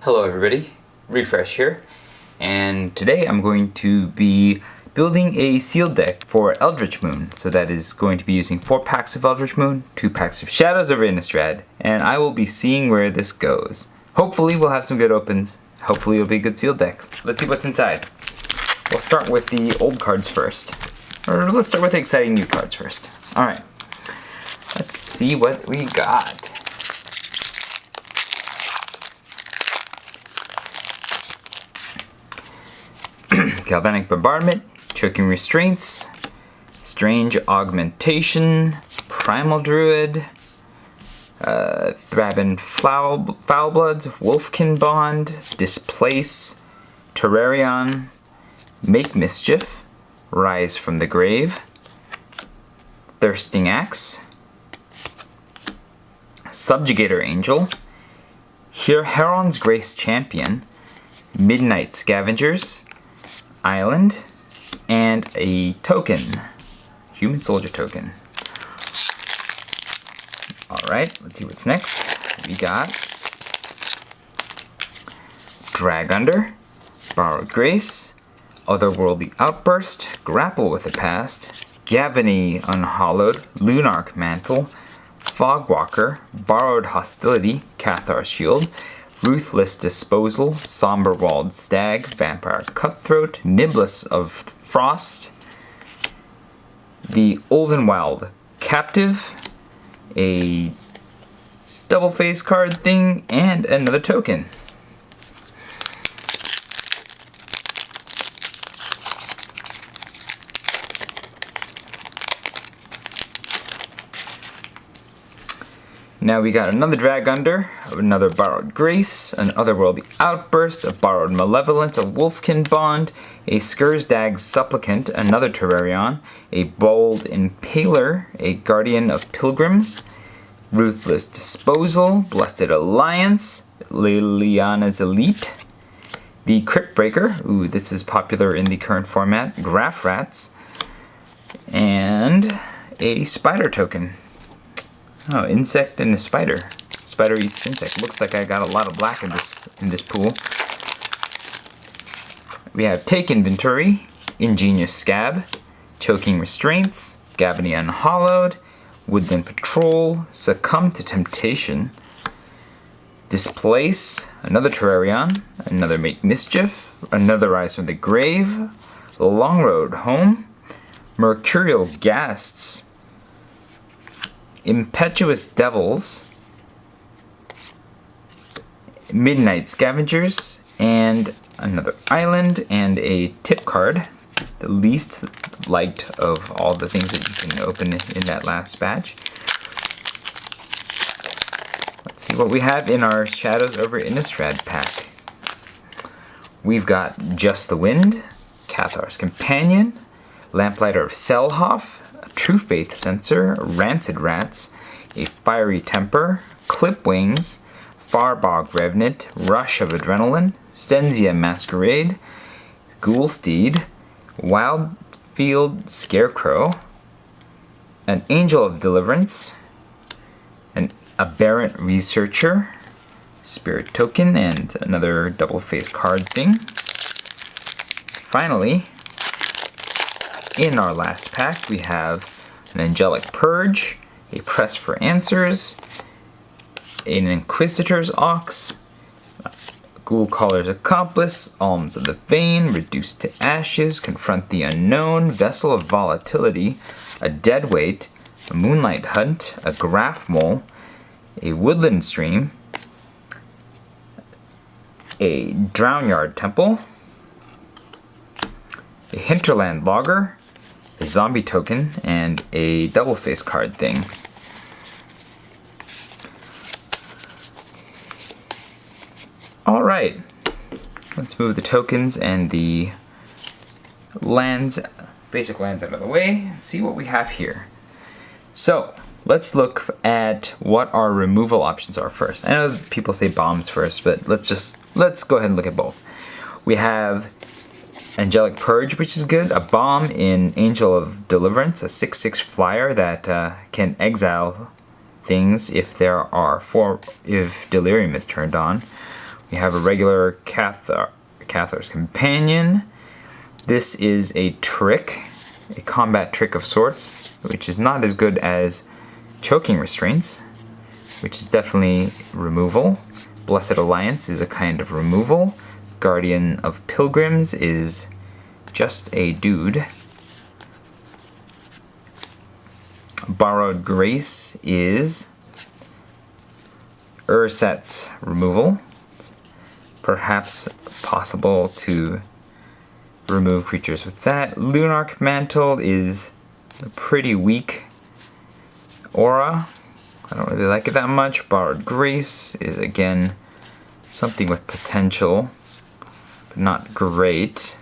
Hello everybody, Refresh here, and today I'm going to be building a sealed deck for Eldritch Moon. So that is going to be using 4 packs of Eldritch Moon, 2 packs of Shadows of Innistrad, and I will be seeing where this goes. Hopefully we'll have some good opens, hopefully it'll be a good sealed deck. Let's see what's inside. We'll start with the old cards first, or let's start with the exciting new cards first. Alright, let's see what we got. Galvanic Bombardment, Choking Restraints, Strange Augmentation, Primal Druid, Thraben Foulbloods, Wolfkin Bond, Displace, Terrarion, Make Mischief, Rise from the Grave, Thirsting Axe, Subjugator Angel, Heron's Grace Champion, Midnight Scavengers, Island, and a token, Human Soldier token. Alright, let's see what's next. We got Drag Under, Borrowed Grace, Otherworldly Outburst, Grapple with the Past, Gavany Unhallowed, Lunarch Mantle, Fogwalker, Borrowed Hostility, Cathar's Shield, Ruthless Disposal, Somber Walled Stag, Vampire Cutthroat, Niblis of Frost, the Oldenwild Captive, a double face card thing, and another token. Now we got another Drag Under, another Borrowed Grace, an Otherworldly Outburst, a Borrowed Malevolence, a Wolfkin Bond, a Skursdag Supplicant, another Terrarion, a Bold Impaler, a Guardian of Pilgrims, Ruthless Disposal, Blessed Alliance, Liliana's Elite, the Crypt Breaker, ooh, this is popular in the current format, Graph Rats, and a Spider token. Oh, insect and a spider. Spider eats insect. Looks like I got a lot of black in this pool. We have Take Inventory, Ingenious Scab, Choking Restraints, Gavany Unhallowed, Woodland Patrol, Succumb to Temptation, Displace, another Terrarion, another Make Mischief, another Rise from the Grave, Long Road Home, Mercurial Ghasts, Impetuous Devils, Midnight Scavengers, and another Island, and a tip card, the least liked of all the things that you can open in that last batch. Let's see what we have in our Shadows over Innistrad pack. We've got Just the Wind, Cathar's Companion, Lamplighter of Selhoff, True Faith Sensor, Rancid Rats, a Fiery Temper, Clip Wings, Farbog Revenant, Rush of Adrenaline, Stenzia Masquerade, Ghoulsteed, Wildfield Scarecrow, an Angel of Deliverance, an Aberrant Researcher, Spirit Token, and another double face card thing. Finally, in our last pack, we have an Angelic Purge, a Press for Answers, an Inquisitor's Ox, Ghoul Caller's Accomplice, Alms of the Vein, Reduced to Ashes, Confront the Unknown, Vessel of Volatility, a Deadweight, a Moonlight Hunt, a Graph Mole, a Woodland Stream, a Drownyard Temple, a Hinterland Logger, a Zombie token, and a double face card thing. Alright, let's move the tokens and the lands, basic lands out of the way, see what we have here. So, let's look at what our removal options are first. I know people say bombs first, but let's go ahead and look at both. We have Angelic Purge, which is good. A bomb in Angel of Deliverance, a 6/6 flyer that can exile things if Delirium is turned on. You have a regular Cathar's Companion. This is a trick, a combat trick of sorts, which is not as good as Choking Restraints, which is definitely removal. Blessed Alliance is a kind of removal. Guardian of Pilgrims is just a dude. Borrowed Grace is Urset's removal. Perhaps possible to remove creatures with that. Lunarch Mantle is a pretty weak aura. I don't really like it that much. Borrowed Grace is again something with potential, but not great.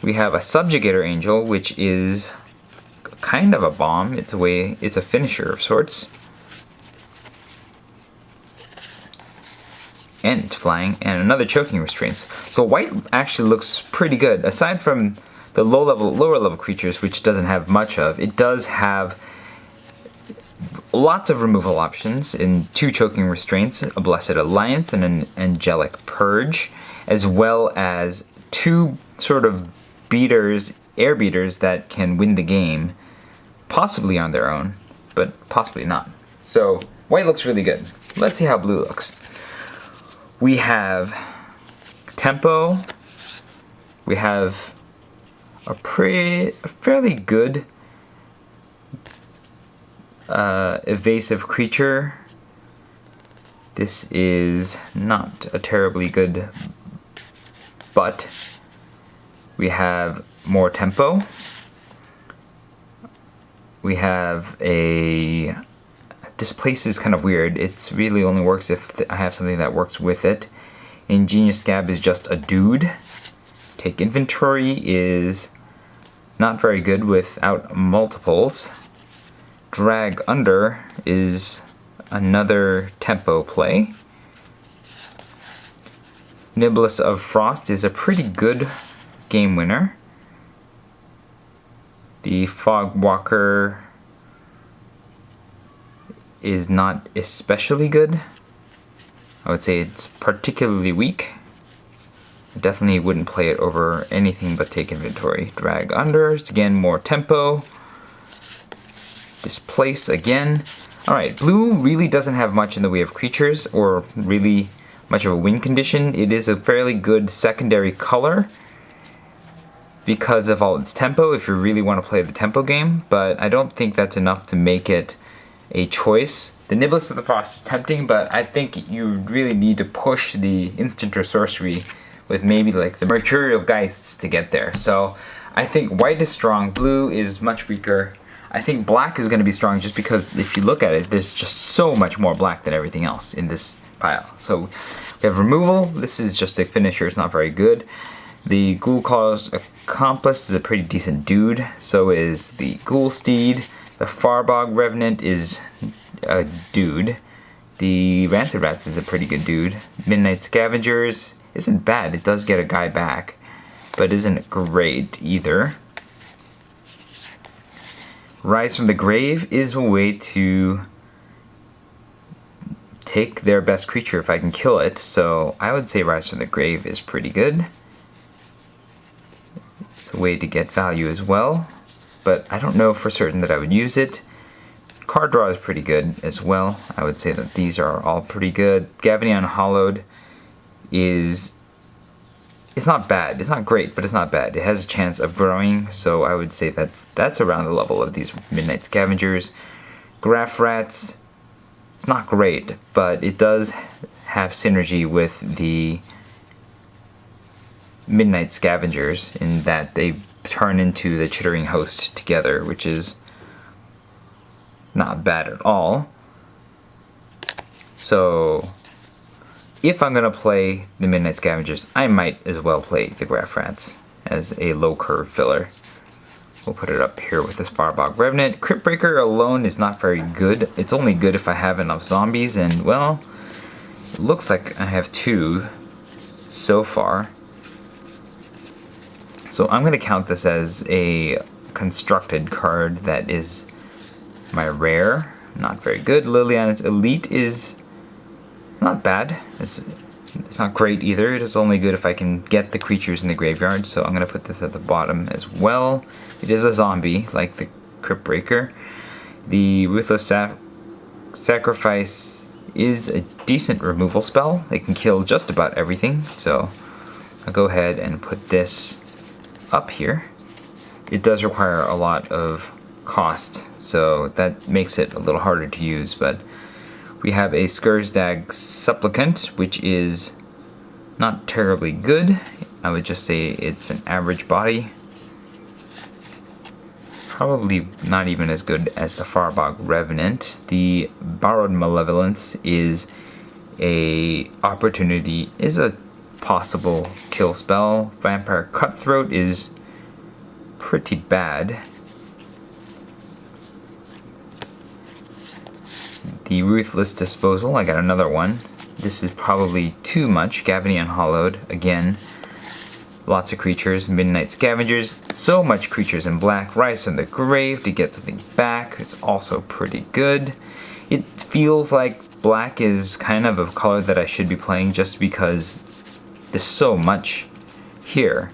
We have a Subjugator Angel, which is kind of a bomb. It's a finisher of sorts. And it's flying, and another Choking Restraints. So white actually looks pretty good. Aside from the lower level creatures, which doesn't have much of, it does have lots of removal options in 2 Choking Restraints, a Blessed Alliance, and an Angelic Purge, as well as 2 sort of air beaters that can win the game, possibly on their own, but possibly not. So white looks really good. Let's see how blue looks. We have tempo. We have a fairly good evasive creature. This is not a terribly good, but we have more tempo. We have a Displace is kind of weird. It really only works if I have something that works with it. Ingenious Scab is just a dude. Take Inventory is not very good without multiples. Drag Under is another tempo play. Niblis of Frost is a pretty good game winner. The Fogwalker is not especially good. I would say it's particularly weak. I definitely wouldn't play it over anything but Take Inventory. Drag Unders, again, more tempo. Displace again. Alright, blue really doesn't have much in the way of creatures or really much of a win condition. It is a fairly good secondary color because of all its tempo if you really want to play the tempo game, but I don't think that's enough to make it a choice. The Niblis of the Frost is tempting, but I think you really need to push the instant or sorcery with maybe like the Mercurial Geists to get there. So I think white is strong, blue is much weaker. I think black is going to be strong just because if you look at it, there's just so much more black than everything else in this pile. So we have removal. This is just a finisher, it's not very good. The Ghoul Claw's Accomplice is a pretty decent dude. So is the Ghoul Steed. The Farbog Revenant is a dude. The Rancid Rats is a pretty good dude. Midnight Scavengers isn't bad. It does get a guy back, but isn't great either. Rise from the Grave is a way to take their best creature if I can kill it. So I would say Rise from the Grave is pretty good. It's a way to get value as well, but I don't know for certain that I would use it. Card draw is pretty good as well. I would say that these are all pretty good. Gavany Unhallowed is... it's not bad. It's not great, but it's not bad. It has a chance of growing, so I would say that's around the level of these Midnight Scavengers. Graph Rats, it's not great, but it does have synergy with the Midnight Scavengers in that they turn into the Chittering Host together, which is not bad at all. So if I'm going to play the Midnight Scavengers, I might as well play the Graph Rats as a low curve filler. We'll put it up here with this Farbog Revenant. Crypt Breaker alone is not very good. It's only good if I have enough zombies, and well, it looks like I have 2 so far. So I'm going to count this as a constructed card that is my rare. not very good. Liliana's Elite is not bad. It's not great either. It is only good if I can get the creatures in the graveyard, so I'm going to put this at the bottom as well. It is a zombie, like the Crypt Breaker. The Ruthless Sacrifice is a decent removal spell. It can kill just about everything, so I'll go ahead and put this up here. It does require a lot of cost, so that makes it a little harder to use, but we have a Skursdag Supplicant, which is not terribly good. I would just say it's an average body. Probably not even as good as the Farbog Revenant. The Borrowed Malevolence is a possible kill spell. Vampire Cutthroat is pretty bad. The Ruthless Disposal, I got another one. This is probably too much. Gavony Unhallowed, again. Lots of creatures. Midnight Scavengers, so much creatures in black. Rise from the Grave to get something back. It's also pretty good. It feels like black is kind of a color that I should be playing just because there's so much here.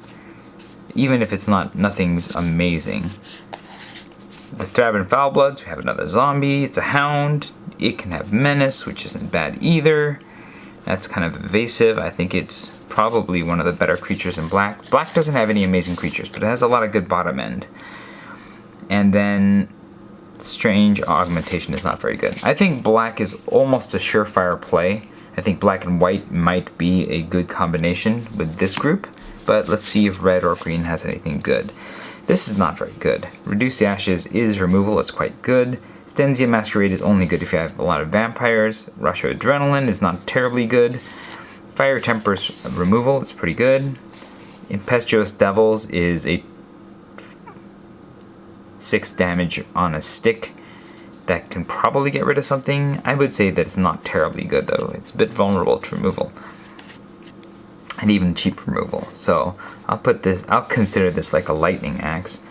Even if it's nothing's amazing. The Thraben Foulbloods, we have another zombie. It's a hound. It can have Menace, which isn't bad either. That's kind of evasive. I think it's probably one of the better creatures in black. Black doesn't have any amazing creatures, but it has a lot of good bottom end. And then Strange Augmentation is not very good. I think black is almost a surefire play. I think black and white might be a good combination with this group, but let's see if red or green has anything good. This is not very good. Reduce the Ashes is removal, it's quite good. Stenzia Masquerade is only good if you have a lot of vampires. Rush of Adrenaline is not terribly good. Fire Temper's removal, it's pretty good. Impetuous Devils is a 6 damage on a stick that can probably get rid of something. I would say that it's not terribly good though. It's a bit vulnerable to removal. And even cheap removal. So I'll consider this like a lightning axe.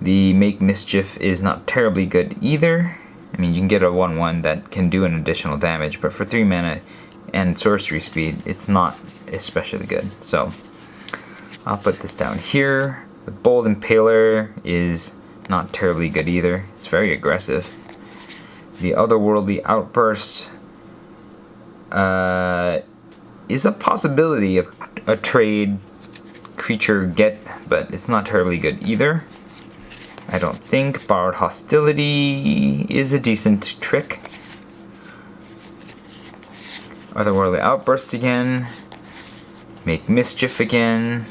The Make Mischief is not terribly good either. I mean, you can get a 1/1 that can do an additional damage, but for 3 mana and sorcery speed, it's not especially good. So I'll put this down here. The Bold Impaler is not terribly good either. It's very aggressive. The Otherworldly Outburst is a possibility of a trade creature get, but it's not terribly good either. I don't think. Borrowed Hostility is a decent trick. Otherworldly Outburst again. Make Mischief again.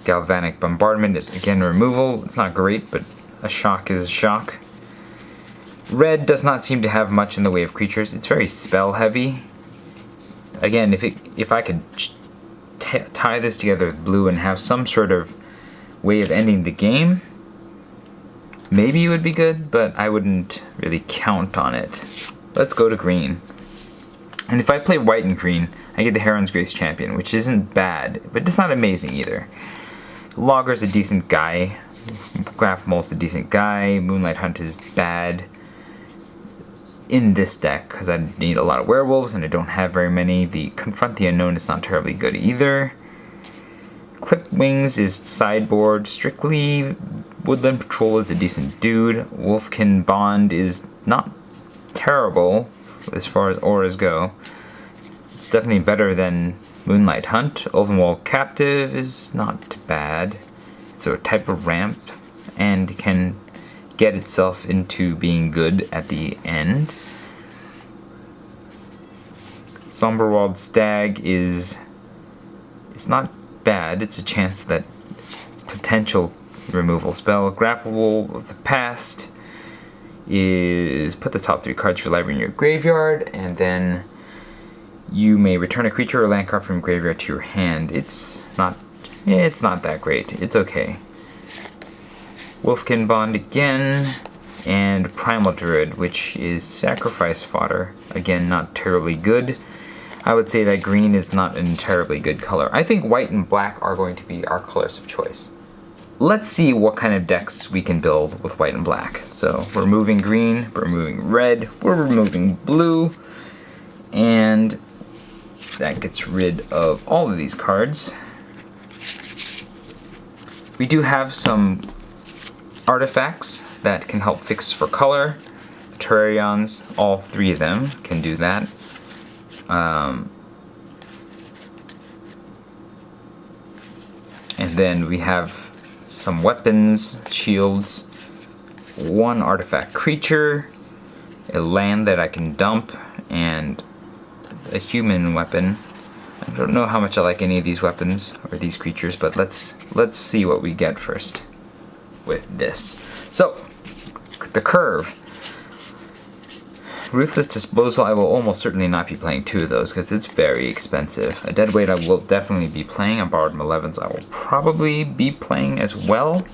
Galvanic Bombardment is again removal. It's not great, but a shock is a shock. Red does not seem to have much in the way of creatures. It's very spell heavy. Again, if I could tie this together with blue and have some sort of way of ending the game, maybe it would be good, but I wouldn't really count on it. Let's go to green. And if I play white and green, I get the Heron's Grace Champion, which isn't bad, but it's not amazing either. Logger's a decent guy. Graph-Mole's a decent guy. Moonlight Hunt is bad in this deck because I need a lot of werewolves and I don't have very many. The Confront the Unknown is not terribly good either. Clipped Wings is sideboard strictly. Woodland Patrol is a decent dude. Wolfkin Bond is not terrible as far as auras go. It's definitely better than Moonlight Hunt. Ulvenwald Captive is not bad. It's a type of ramp and can get itself into being good at the end. Somberwald Stag is not bad. It's a chance that potential removal spell. Grapple of the Past is put the top 3 cards for library in your graveyard, and then you may return a creature or land card from graveyard to your hand. It's not that great. It's okay. Wolfkin Bond again, and Primal Druid, which is sacrifice fodder. Again, not terribly good. I would say that green is not a terribly good color. I think white and black are going to be our colors of choice. let's see what kind of decks we can build with white and black. So we're removing green, we're removing red, we're removing blue, and that gets rid of all of these cards. We do have some artifacts that can help fix for color. Terrarions, all three of them can do that. And then we have some weapons, shields, one artifact creature, a land that I can dump, and a human weapon. I don't know how much I like any of these weapons or these creatures, but let's see what we get first with this. So, the curve. Ruthless Disposal, I will almost certainly not be playing 2 of those because it's very expensive. A Deadweight I will definitely be playing. A Borrowed Malevolence I will probably be playing as well.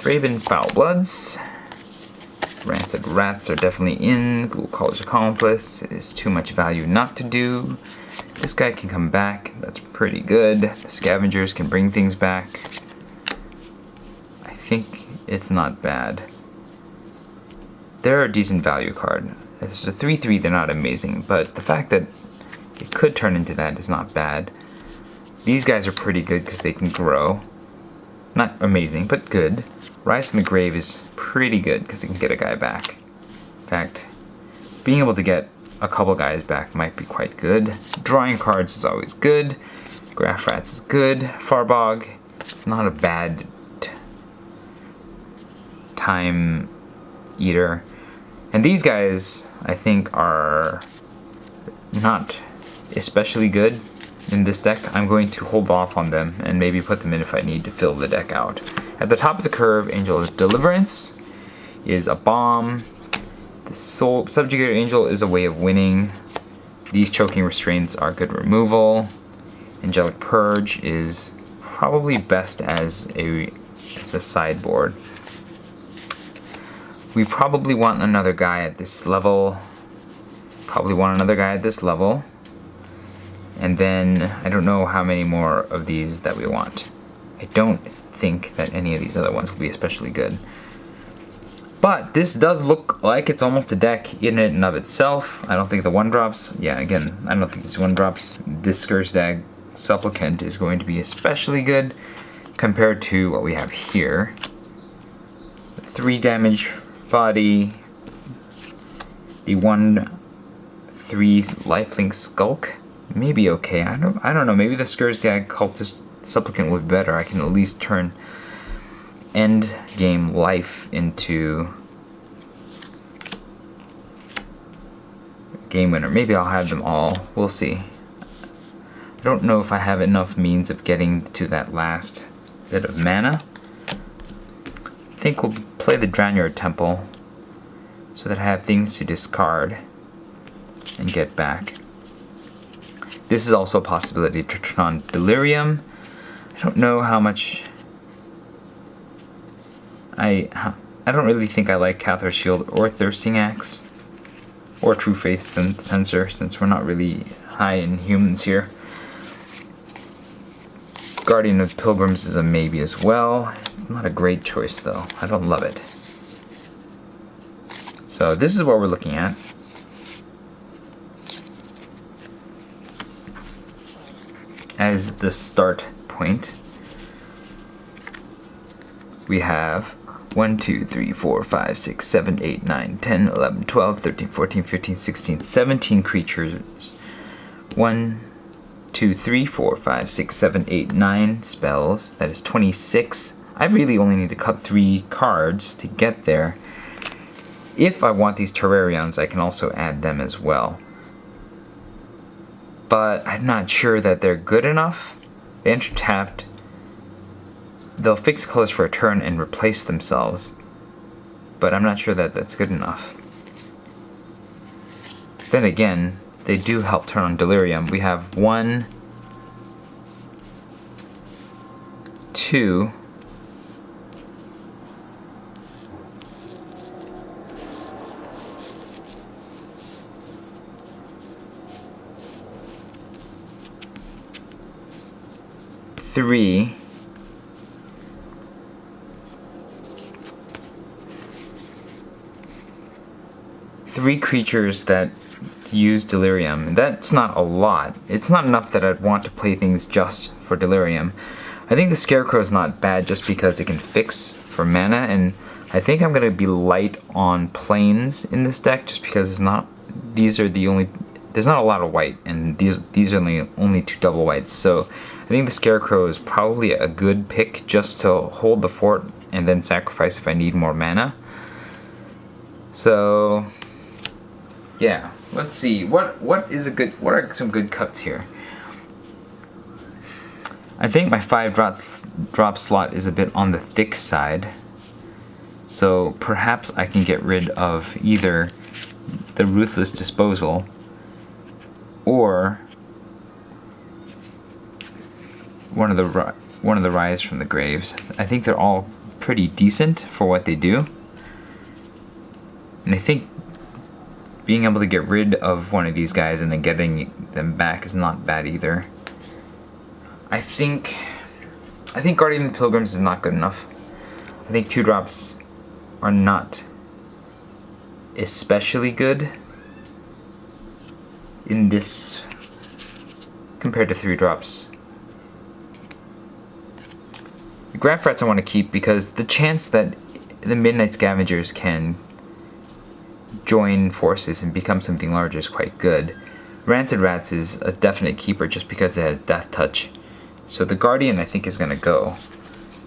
Raven Foul Bloods. Rancid Rats are definitely in. Ghoul Caller's Accomplice is too much value not to do. This guy can come back. That's pretty good. The Scavengers can bring things back. I think it's not bad. They're a decent value card. If it's a 3/3, they're not amazing, but the fact that it could turn into that is not bad. These guys are pretty good because they can grow. Not amazing, but good. Rise from the Grave is pretty good because it can get a guy back. In fact, being able to get a couple guys back might be quite good. Drawing cards is always good. Graph Rats is good. Farbog, it's not a bad time eater. And these guys, I think, are not especially good in this deck. I'm going to hold off on them and maybe put them in if I need to fill the deck out. At the top of the curve, Angel of Deliverance is a bomb. The Subjugated Angel is a way of winning. These Choking Restraints are good removal. Angelic Purge is probably best as a sideboard. We probably want another guy at this level. And then I don't know how many more of these that we want. I don't think that any of these other ones will be especially good. But this does look like it's almost a deck in and of itself. I don't think the 1-drops, yeah, again, I don't think it's 1-drops. This Scourge Dag Supplicant is going to be especially good compared to what we have here. 3 damage body, the 1/3 lifelink Skulk, maybe okay. I don't know. Maybe the Scourge Dag Cultist Supplicant would be better. I can at least turn end game life into game winner. Maybe I'll have them all. We'll see. I don't know if I have enough means of getting to that last bit of mana. I think we'll play the Dranyard Temple so that I have things to discard and get back. This is also a possibility to turn on Delirium. I don't know how much I don't really think I like Cathar's Shield or Thirsting Axe or True Faith Sensor since we're not really high in humans here. Guardian of Pilgrims is a maybe as well. It's not a great choice though. I don't love it. So this is what we're looking at. As the start point, we have 1, 2, 3, 4, 5, 6, 7, 8, 9, 10, 11, 12, 13, 14, 15, 16, 17 creatures. 1, 2, 3, 4, 5, 6, 7, 8, 9 spells. That is 26. I really only need to cut 3 cards to get there. If I want these Terrarions, I can also add them as well. But I'm not sure that they're good enough. They enter tapped. They'll fix colors for a turn and replace themselves. But I'm not sure that that's good enough. Then again, they do help turn on Delirium. We have 1, 2, 3, 3 creatures that use Delirium. That's not a lot. It's not enough that I'd want to play things just for Delirium. I think the Scarecrow is not bad just because it can fix for mana, and I think I'm going to be light on planes in this deck just because there's not a lot of white, and these are only 2 double whites, so I think the Scarecrow is probably a good pick just to hold the fort and then sacrifice if I need more mana. So yeah, let's see what are some good cuts here. I think my 5 drop slot is a bit on the thick side, so perhaps I can get rid of either the Ruthless Disposal or one of the Rise from the Graves. I think they're all pretty decent for what they do, and I think being able to get rid of one of these guys and then getting them back is not bad either. I think Guardian of the Pilgrims is not good enough. I think 2 drops are not especially good in this compared to 3 drops. The Graf Rats I want to keep because the chance that the Midnight Scavengers can join forces and become something larger is quite good. Rancid Rats is a definite keeper just because it has Death Touch. So the Guardian I think is going to go.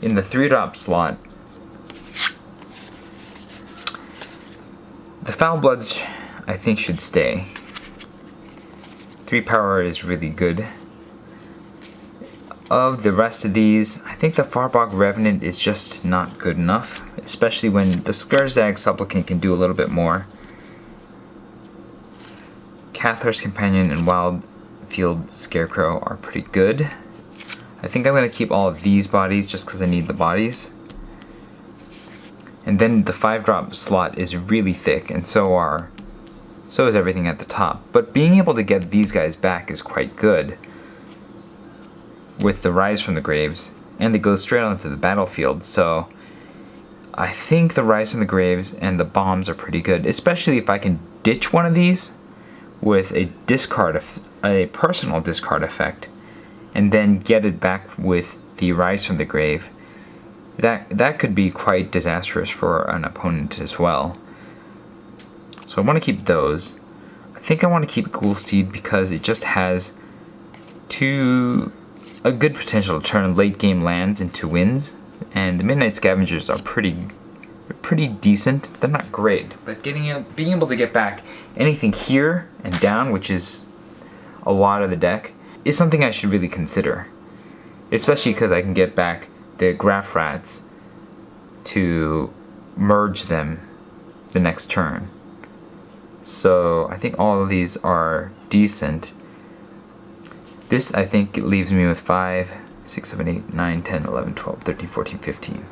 In the 3 drop slot, the Foul Bloods I think should stay. 3 power is really good. Of the rest of these, I think the Farbog Revenant is just not good enough, especially when the Skurzag Supplicant can do a little bit more. Cathar's Companion and Wildfield Scarecrow are pretty good. I think I'm going to keep all of these bodies just because I need the bodies. And then the 5 drop slot is really thick, and so is everything at the top. But being able to get these guys back is quite good with the Rise from the Graves, and they go straight onto the battlefield, so I think the Rise from the Graves and the bombs are pretty good, especially if I can ditch one of these with a personal discard effect, and then get it back with the Rise from the Grave. That could be quite disastrous for an opponent as well. So I want to keep those. I think I want to keep Ghoulsteed because it just has a good potential to turn late game lands into wins, and the Midnight Scavengers are pretty decent. They're not great, but being able to get back anything here and down, which is a lot of the deck, is something I should really consider, especially because I can get back the Graf Rats to merge them the next turn. So I think all of these are decent. This, I think, leaves me with 5, 6, 7, 8, 9, 10, 11, 12, 13, 14, 15.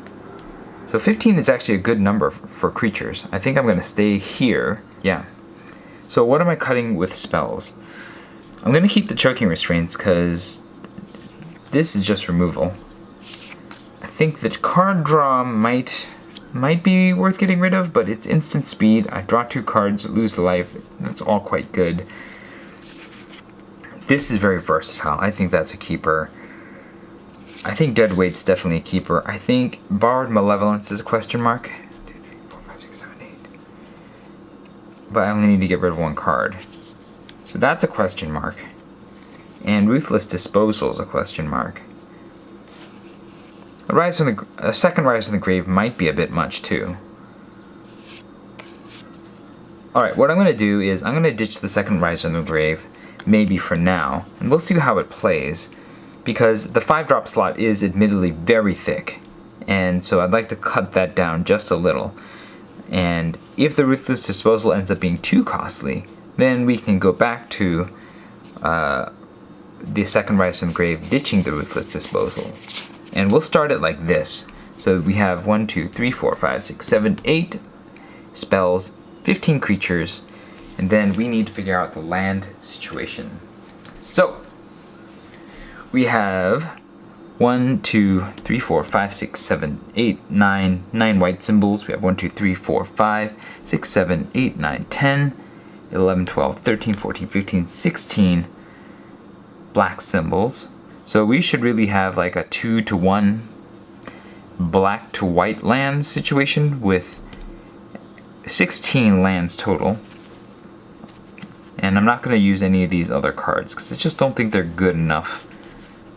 So 15 is actually a good number for creatures. I think I'm going to stay here. Yeah. So what am I cutting with spells? I'm going to keep the Choking Restraints because this is just removal. I think that card draw might be worth getting rid of, but it's instant speed. I draw 2 cards, lose life. That's all quite good. This is very versatile. I think that's a keeper. I think Deadweight's definitely a keeper. I think Borrowed Malevolence is a question mark. 2, 3, 4, 5, 6, 7, 8. But I only need to get rid of 1 card. So that's a question mark. And Ruthless Disposal is a question mark. A second Rise from the Grave might be a bit much too. Alright, what I'm going to do is I'm going to ditch the second Rise from the Grave, maybe for now, and we'll see how it plays, because the 5 drop slot is admittedly very thick, and so I'd like to cut that down just a little. And if the Ruthless Disposal ends up being too costly, then we can go back to the second Rise from the Grave, ditching the Ruthless Disposal. And we'll start it like this. So we have 1, 2, 3, 4, 5, 6, 7, 8 spells, 15 creatures, and then we need to figure out the land situation. So we have 1, 2, 3, 4, 5, 6, 7, 8, 9. 9 white symbols. We have 1, 2, 3, 4, 5, 6, 7, 8, 9, 10, 11, 12, 13, 14, 15, 16 black symbols. So we should really have like a 2 to 1 black to white lands situation with 16 lands total. And I'm not going to use any of these other cards because I just don't think they're good enough,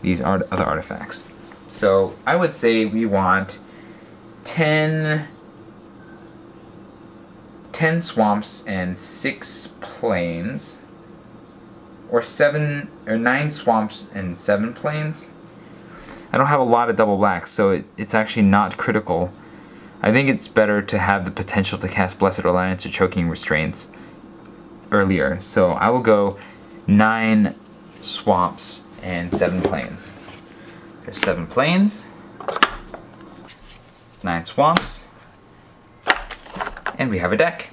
these other artifacts. So I would say we want 10 swamps and 6 plains, or 9 swamps and 7 plains. I don't have a lot of double blacks, so it's actually not critical. I think it's better to have the potential to cast Blessed Alliance or Choking Restraints earlier. So I will go 9 swamps and 7 plains. There's 7 plains, 9 swamps, and we have a deck.